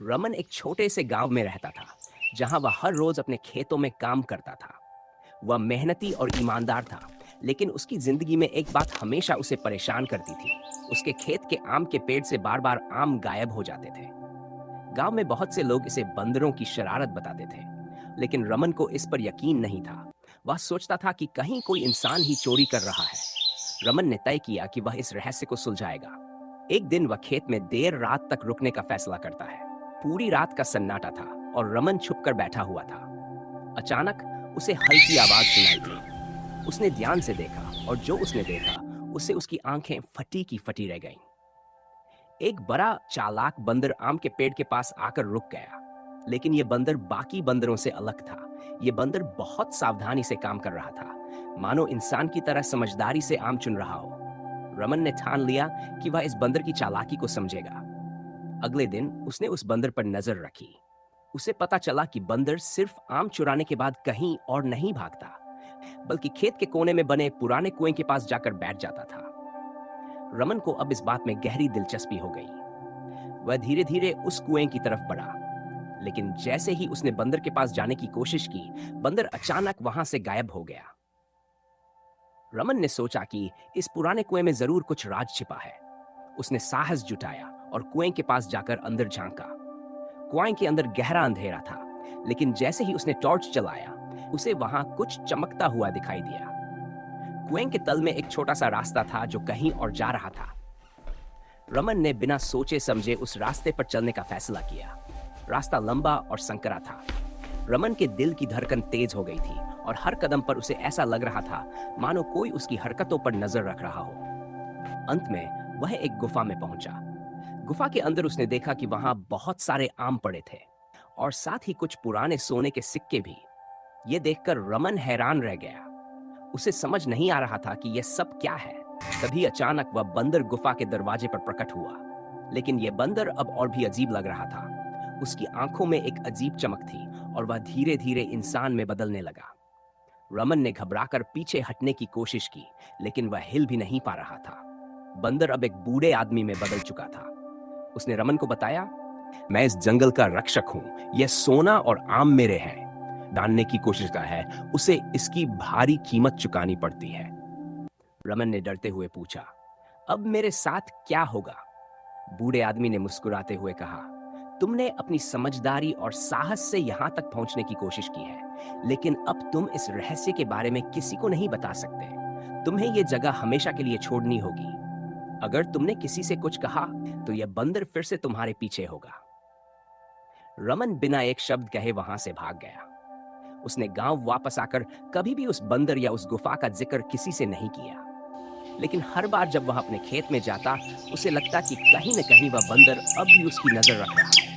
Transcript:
रमन एक छोटे से गांव में रहता था, जहां वह हर रोज अपने खेतों में काम करता था। वह मेहनती और ईमानदार था, लेकिन उसकी जिंदगी में एक बात हमेशा उसे परेशान करती थी। उसके खेत के आम के पेड़ से बार बार आम गायब हो जाते थे। गांव में बहुत से लोग इसे बंदरों की शरारत बताते थे, लेकिन रमन को इस पर यकीन नहीं था। वह सोचता था कि कहीं कोई इंसान ही चोरी कर रहा है। रमन ने तय किया कि वह इस रहस्य को सुलझाएगा। एक दिन वह खेत में देर रात तक रुकने का फैसला करता है। पूरी रात का सन्नाटा था और रमन छुपकर बैठा हुआ था। अचानक उसे हल्की आवाज सुनाई दी। उसने ध्यान से देखा और जो उसने देखा उससे उसकी आंखें फटी की फटी रह गईं। एक बड़ा चालाक बंदर आम के पेड़ के पास आकर रुक गया, लेकिन यह बंदर बाकी बंदरों से अलग था। यह बंदर बहुत सावधानी से काम कर रहा था, मानो इंसान की तरह समझदारी से आम चुन रहा हो। रमन ने ठान लिया कि वह इस बंदर की चालाकी को समझेगा। अगले दिन उसने उस बंदर पर नजर रखी। उसे पता चला कि बंदर सिर्फ आम चुराने के बाद कहीं और नहीं भागता, बल्कि खेत के कोने में बने पुराने कुएं के पास जाकर बैठ जाता था। रमन को अब इस बात में गहरी दिलचस्पी हो गई। वह धीरे धीरे उस कुएं की तरफ बढ़ा, लेकिन जैसे ही उसने बंदर के पास जाने की कोशिश की, बंदर अचानक वहां से गायब हो गया। रमन ने सोचा कि इस पुराने कुएं में जरूर कुछ राज छिपा है। उसने साहस जुटाया और कुएं के पास जाकर अंदर झांका। कुएं के अंदर गहरा अंधेरा था, लेकिन जैसे ही उसने टॉर्च चलाया, उसे वहां कुछ चमकता हुआ दिखाई दिया। कुएं के तल में एक छोटा सा रास्ता था जो कहीं और जा रहा था। रमन ने बिना सोचे समझे उस रास्ते पर चलने का फैसला किया। रास्ता लंबा और संकरा था। रमन के दिल की धड़कन तेज हो गई थी और हर कदम पर उसे ऐसा लग रहा था मानो कोई उसकी हरकतों पर नजर रख रहा हो। अंत में वह एक गुफा में पहुंचा। गुफा के अंदर उसने देखा कि वहां बहुत सारे आम पड़े थे और साथ ही कुछ पुराने सोने के सिक्के भी। ये देखकर रमन हैरान रह गया। उसे समझ नहीं आ रहा था कि यह सब क्या है। तभी अचानक वह बंदर गुफा के दरवाजे पर प्रकट हुआ, लेकिन यह बंदर अब और भी अजीब लग रहा था। उसकी आंखों में एक अजीब चमक थी और वह धीरे धीरे इंसान में बदलने लगा। रमन ने घबराकर पीछे हटने की कोशिश की, लेकिन वह हिल भी नहीं पा रहा था। बंदर अब एक बूढ़े आदमी में बदल चुका था। उसने रमन को बताया, मैं इस जंगल का रक्षक हूं। यह सोना और आम मेरे हैं। जानने की कोशिश का है, उसे इसकी भारी कीमत चुकानी पड़ती है। रमन ने डरते हुए पूछा, अब मेरे साथ क्या होगा? बूढ़े आदमी ने मुस्कुराते हुए कहा, तुमने अपनी समझदारी और साहस से यहां तक पहुंचने की कोशिश की है, लेकिन अब तुम इस रहस्य के बारे में किसी को नहीं बता सकते। तुम्हें यह जगह हमेशा के लिए छोड़नी होगी। अगर तुमने किसी से कुछ कहा, तो यह बंदर फिर से तुम्हारे पीछे होगा। रमन बिना एक शब्द कहे वहां से भाग गया। उसने गांव वापस आकर कभी भी उस बंदर या उस गुफा का जिक्र किसी से नहीं किया। लेकिन हर बार जब वह अपने खेत में जाता, उसे लगता कि कहीं न कहीं वह बंदर अब भी उसकी नजर रख रहा है।